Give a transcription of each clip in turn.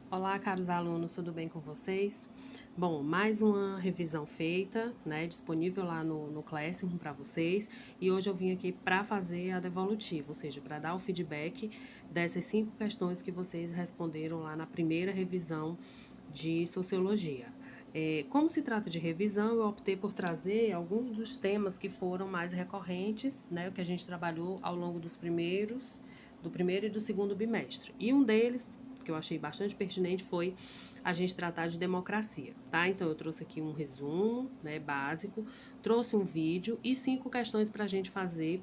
Olá, caros alunos, tudo bem com vocês? Bom, mais uma revisão feita, né, disponível lá no Classroom para vocês. E hoje eu vim aqui para fazer a devolutiva, ou seja, para dar o feedback dessas 5 questões que vocês responderam lá na primeira revisão de Sociologia. Como se trata de revisão, eu optei por trazer alguns dos temas que foram mais recorrentes, né, o que a gente trabalhou ao longo do primeiro e do segundo bimestre. E um deles que eu achei bastante pertinente foi a gente tratar de democracia, tá? Então eu trouxe aqui um resumo, né, básico, trouxe um vídeo e 5 questões para a gente fazer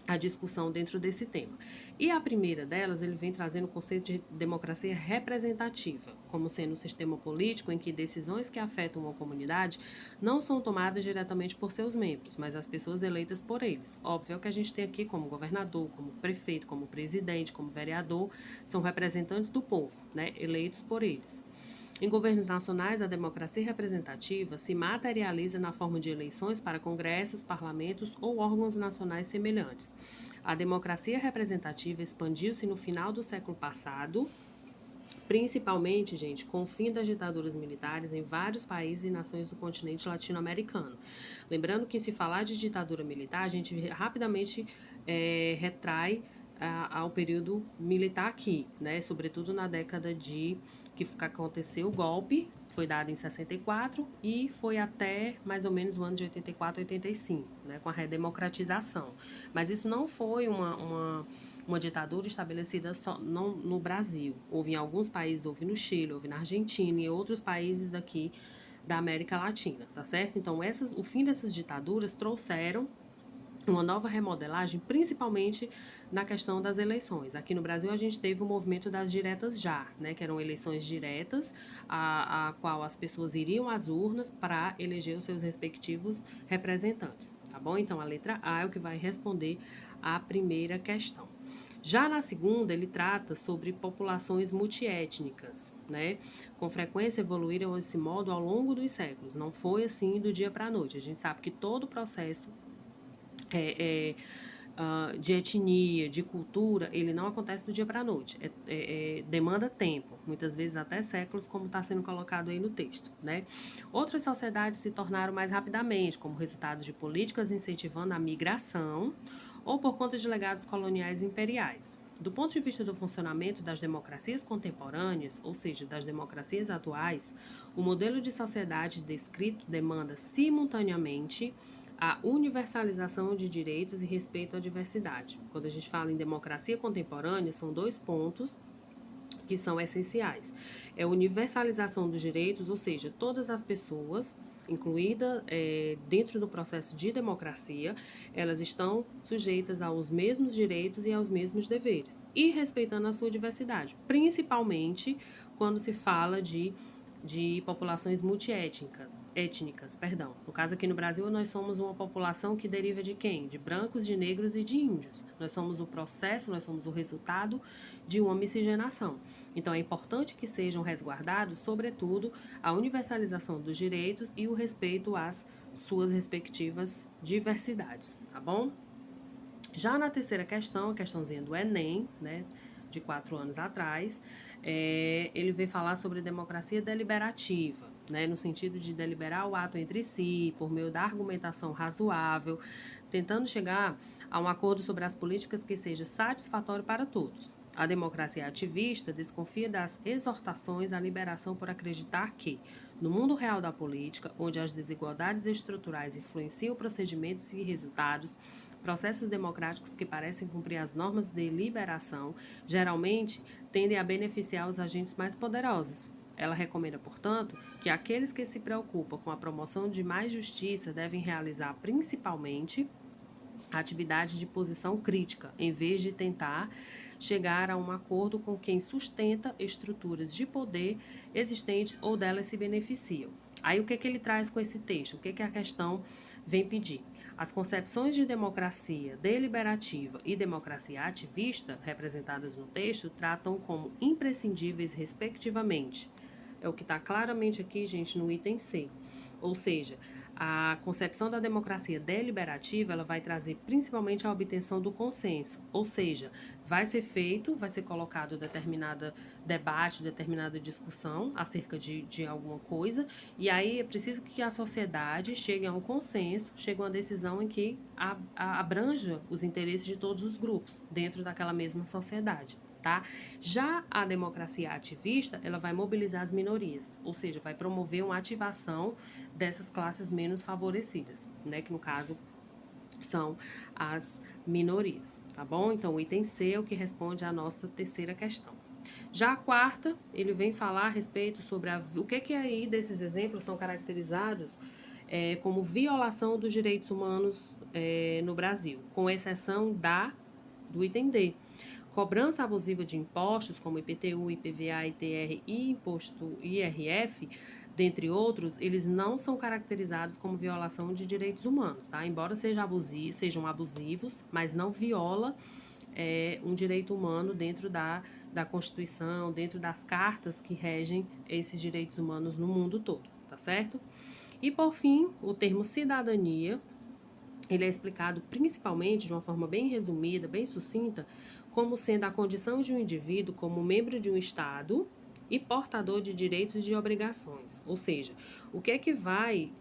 a discussão dentro desse tema. E a primeira delas, ele vem trazendo o conceito de democracia representativa, como sendo um sistema político em que decisões que afetam uma comunidade não são tomadas diretamente por seus membros, mas as pessoas eleitas por eles. Óbvio que a gente tem aqui como governador, como prefeito, como presidente, como vereador, são representantes do povo, né, eleitos por eles. Em governos nacionais, a democracia representativa se materializa na forma de eleições para congressos, parlamentos ou órgãos nacionais semelhantes. A democracia representativa expandiu-se no final do século passado, principalmente, gente, com o fim das ditaduras militares em vários países e nações do continente latino-americano. Lembrando que, se falar de ditadura militar, a gente rapidamente retrai ao período militar aqui, né? Sobretudo na década de que aconteceu o golpe, foi dado em 64 e foi até mais ou menos o ano de 84, 85, né? Com a redemocratização. Mas isso não foi uma ditadura estabelecida só não no Brasil. Houve em alguns países, houve no Chile, houve na Argentina e outros países daqui da América Latina, tá certo? Então, o fim dessas ditaduras trouxeram uma nova remodelagem, principalmente na questão das eleições. Aqui no Brasil, a gente teve o movimento das diretas já, né, que eram eleições diretas, a qual as pessoas iriam às urnas para eleger os seus respectivos representantes, tá bom? Então, a letra A é o que vai responder à primeira questão. Já na segunda, ele trata sobre populações multiétnicas, né? Com frequência evoluíram desse modo ao longo dos séculos. Não foi assim do dia para a noite. A gente sabe que todo o processo de etnia, de cultura, ele não acontece do dia para a noite. Demanda tempo, muitas vezes até séculos, como está sendo colocado aí no texto, né? Outras sociedades se tornaram mais rapidamente, como resultado de políticas incentivando a migração ou por conta de legados coloniais e imperiais. Do ponto de vista do funcionamento das democracias contemporâneas, ou seja, das democracias atuais, o modelo de sociedade descrito demanda simultaneamente a universalização de direitos e respeito à diversidade. Quando a gente fala em democracia contemporânea, são 2 pontos que são essenciais. É a universalização dos direitos, ou seja, todas as pessoas, incluída dentro do processo de democracia, elas estão sujeitas aos mesmos direitos e aos mesmos deveres, e respeitando a sua diversidade, principalmente quando se fala de populações étnicas, perdão. No caso aqui no Brasil, nós somos uma população que deriva de quem? De brancos, de negros e de índios. Nós somos o processo, nós somos o resultado de uma miscigenação. Então é importante que sejam resguardados, sobretudo, a universalização dos direitos e o respeito às suas respectivas diversidades, tá bom? Já na terceira questão, a questãozinha do Enem, né, de 4 anos atrás, ele veio falar sobre democracia deliberativa, né, no sentido de deliberar o ato entre si, por meio da argumentação razoável, tentando chegar a um acordo sobre as políticas que seja satisfatório para todos. A democracia ativista desconfia das exortações à liberação por acreditar que, no mundo real da política, onde as desigualdades estruturais influenciam procedimentos e resultados, processos democráticos que parecem cumprir as normas de liberação geralmente tendem a beneficiar os agentes mais poderosos. Ela recomenda, portanto, que aqueles que se preocupam com a promoção de mais justiça devem realizar principalmente a atividade de posição crítica, em vez de tentar chegar a um acordo com quem sustenta estruturas de poder existentes ou delas se beneficiam. Aí o que ele traz com esse texto? O que a questão vem pedir? As concepções de democracia deliberativa e democracia ativista, representadas no texto, tratam como imprescindíveis, respectivamente. É o que está claramente aqui, gente, no item C. Ou seja, A concepção da democracia deliberativa, ela vai trazer principalmente a obtenção do consenso, ou seja, vai ser colocado determinado debate, determinada discussão acerca de alguma coisa, e aí é preciso que a sociedade chegue a um consenso, chegue a uma decisão em que abranja os interesses de todos os grupos dentro daquela mesma sociedade. Tá? Já a democracia ativista, ela vai mobilizar as minorias, ou seja, vai promover uma ativação dessas classes menos favorecidas, né? Que no caso são as minorias, tá bom? Então, o item C é o que responde à nossa terceira questão. Já a quarta, ele vem falar a respeito sobre o que aí desses exemplos são caracterizados como violação dos direitos humanos no Brasil, com exceção do item D. Cobrança abusiva de impostos, como IPTU, IPVA, ITR e imposto IRF, dentre outros, eles não são caracterizados como violação de direitos humanos, tá? Embora sejam abusivos, mas não viola um direito humano dentro da Constituição, dentro das cartas que regem esses direitos humanos no mundo todo, tá certo? E, por fim, o termo cidadania, ele é explicado principalmente de uma forma bem resumida, bem sucinta, como sendo a condição de um indivíduo como membro de um Estado e portador de direitos e de obrigações. Ou seja, o que é que vai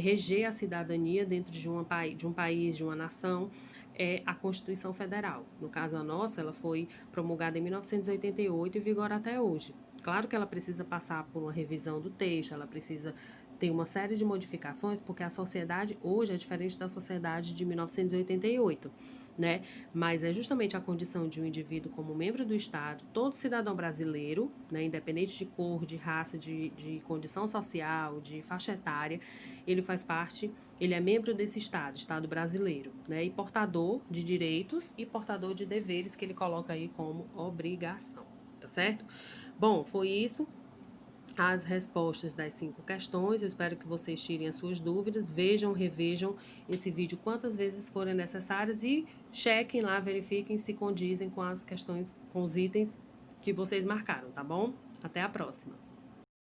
reger a cidadania dentro de um país, de uma nação, é a Constituição Federal. No caso, a nossa, ela foi promulgada em 1988 e vigora até hoje. Claro que ela precisa passar por uma revisão do texto, ela precisa ter uma série de modificações, porque a sociedade hoje é diferente da sociedade de 1988, né? Mas é justamente a condição de um indivíduo como membro do Estado, todo cidadão brasileiro, né, independente de cor, de raça, de condição social, de faixa etária, ele faz parte, ele é membro desse Estado, Estado brasileiro, né? E portador de direitos e portador de deveres que ele coloca aí como obrigação, tá certo? Bom, foi isso as respostas das 5 questões. Eu espero que vocês tirem as suas dúvidas, vejam, revejam esse vídeo quantas vezes forem necessárias e chequem lá, verifiquem se condizem com as questões, com os itens que vocês marcaram, tá bom? Até a próxima!